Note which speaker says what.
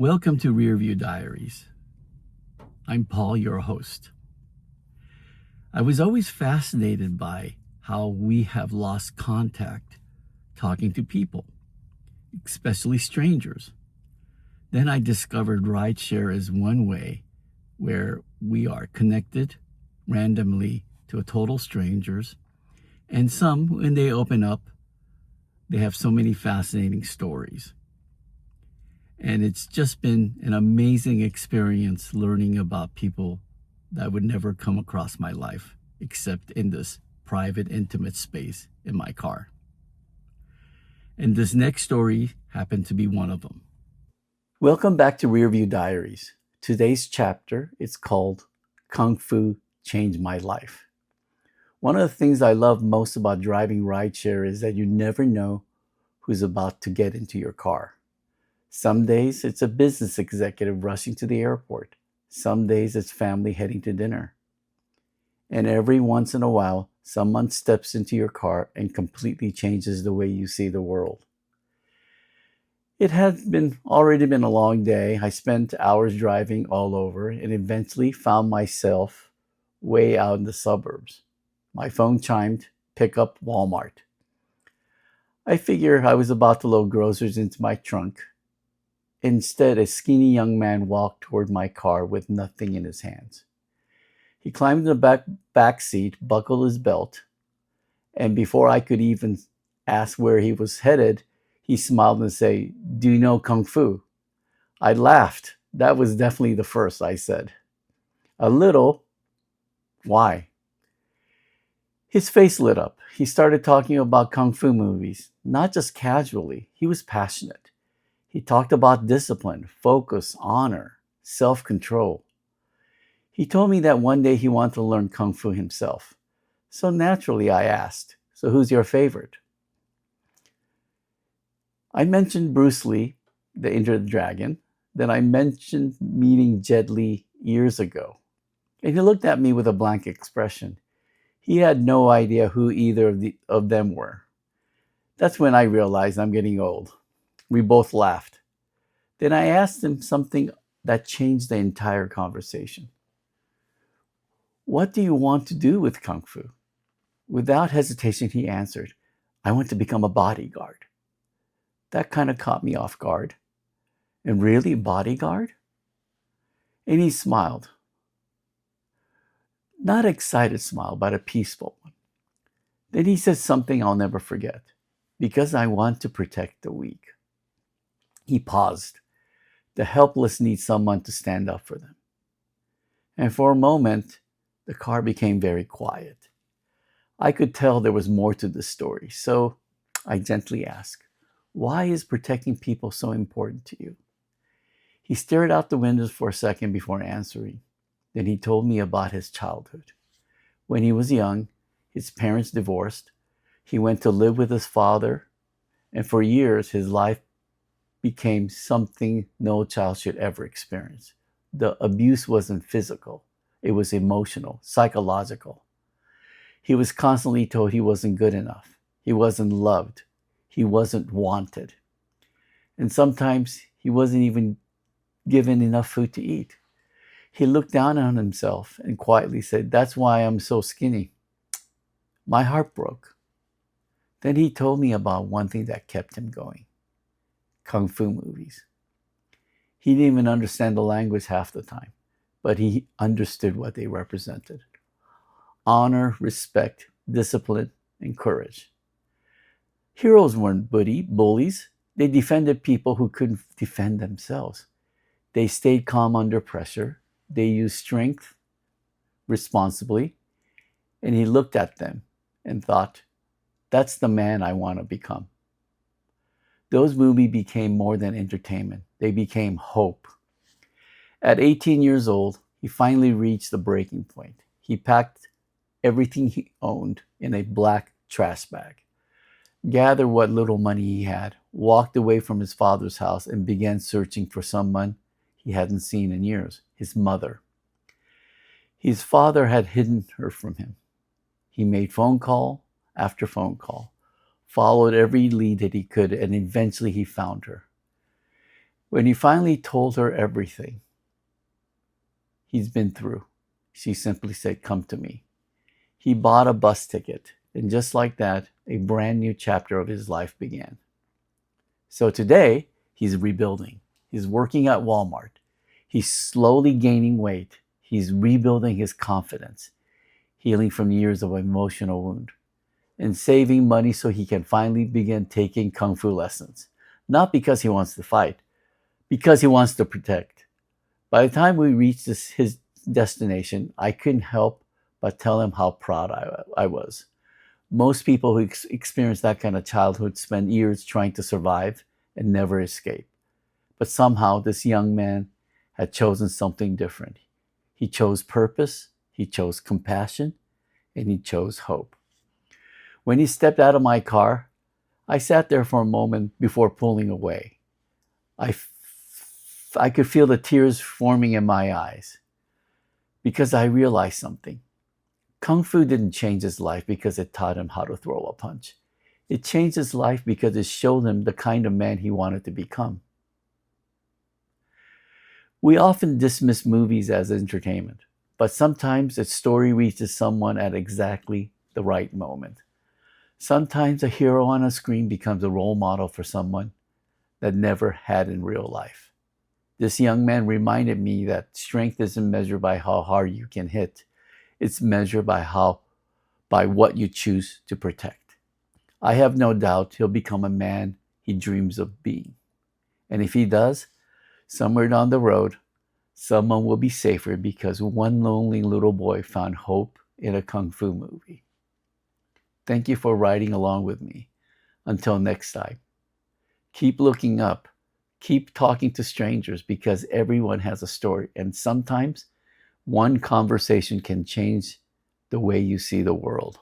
Speaker 1: Welcome to Rearview Diaries. I'm Paul, your host. I was always fascinated by how we have lost contact talking to people, especially strangers. Then I discovered Rideshare is one way where we are connected randomly to total strangers, and some, when they open up, they have so many fascinating stories. And it's just been an amazing experience learning about people that would never come across my life except in this private, intimate space in my car. And this next story happened to be one of them. Welcome back to Rearview Diaries. Today's chapter is called Kung Fu Changed My Life. One of the things I love most about driving rideshare is that you never know who's about to get into your car. Some days it's a business executive rushing to the airport. Some days it's family heading to dinner. And every once in a while, someone steps into your car and completely changes the way you see the world. It had already been a long day. I spent hours driving all over and eventually found myself way out in the suburbs. My phone chimed, pick up Walmart. I figured I was about to load groceries into my trunk. Instead, a skinny young man walked toward my car with nothing in his hands. He climbed in the back seat, buckled his belt, and before I could even ask where he was headed, he smiled and said, "Do you know Kung Fu?" I laughed. That was definitely the first, I said. A little. Why? His face lit up. He started talking about Kung Fu movies, not just casually. He was passionate. He talked about discipline, focus, honor, self-control. He told me that one day he wanted to learn Kung Fu himself. So naturally I asked, "So who's your favorite?" I mentioned Bruce Lee, the Enter the Dragon. Then I mentioned meeting Jet Li years ago. And he looked at me with a blank expression. He had no idea who either of them were. That's when I realized I'm getting old. We both laughed. Then I asked him something that changed the entire conversation. "What do you want to do with Kung Fu?" Without hesitation, he answered, "I want to become a bodyguard." That kind of caught me off guard. "And really, bodyguard?" And he smiled. Not an excited smile, but a peaceful one. Then he said something I'll never forget. "Because I want to protect the weak." He paused. The helpless need someone to stand up for them. And for a moment, the car became very quiet. I could tell there was more to the story, so I gently asked, "Why is protecting people so important to you?" He stared out the windows for a second before answering. Then he told me about his childhood. When he was young, his parents divorced. He went to live with his father, and for years his life became something no child should ever experience. The abuse wasn't physical, it was emotional, psychological. He was constantly told he wasn't good enough, he wasn't loved, he wasn't wanted. And sometimes he wasn't even given enough food to eat. He looked down on himself and quietly said, "That's why I'm so skinny." My heart broke. Then he told me about one thing that kept him going: Kung Fu movies. He didn't even understand the language half the time, but he understood what they represented: honor, respect, discipline, and courage. Heroes weren't bullies. They defended people who couldn't defend themselves. They stayed calm under pressure. They used strength responsibly. And he looked at them and thought, "That's the man I want to become." Those movies became more than entertainment. They became hope. At 18 years old, he finally reached the breaking point. He packed everything he owned in a black trash bag, gathered what little money he had, walked away from his father's house, and began searching for someone he hadn't seen in years: his mother. His father had hidden her from him. He made phone call after phone call, followed every lead that he could, and eventually he found her. When he finally told her everything he's been through, she simply said, "Come to me." He bought a bus ticket, and just like that, a brand new chapter of his life began. So today, he's rebuilding. He's working at Walmart. He's slowly gaining weight. He's rebuilding his confidence, healing from years of emotional wound, and saving money so he can finally begin taking kung fu lessons. Not because he wants to fight, because he wants to protect. By the time we reached his destination, I couldn't help but tell him how proud I was. Most people who experience that kind of childhood spend years trying to survive and never escape. But somehow this young man had chosen something different. He chose purpose, he chose compassion, and he chose hope. When he stepped out of my car, I sat there for a moment before pulling away. I could feel the tears forming in my eyes because I realized something. Kung Fu didn't change his life because it taught him how to throw a punch. It changed his life because it showed him the kind of man he wanted to become. We often dismiss movies as entertainment, but sometimes its story reaches someone at exactly the right moment. Sometimes a hero on a screen becomes a role model for someone that never had in real life. This young man reminded me that strength isn't measured by how hard you can hit. It's measured by what you choose to protect. I have no doubt he'll become a man he dreams of being. And if he does, somewhere down the road, someone will be safer because one lonely little boy found hope in a kung fu movie. Thank you for riding along with me. Until next time, keep looking up. Keep talking to strangers because everyone has a story. And sometimes one conversation can change the way you see the world.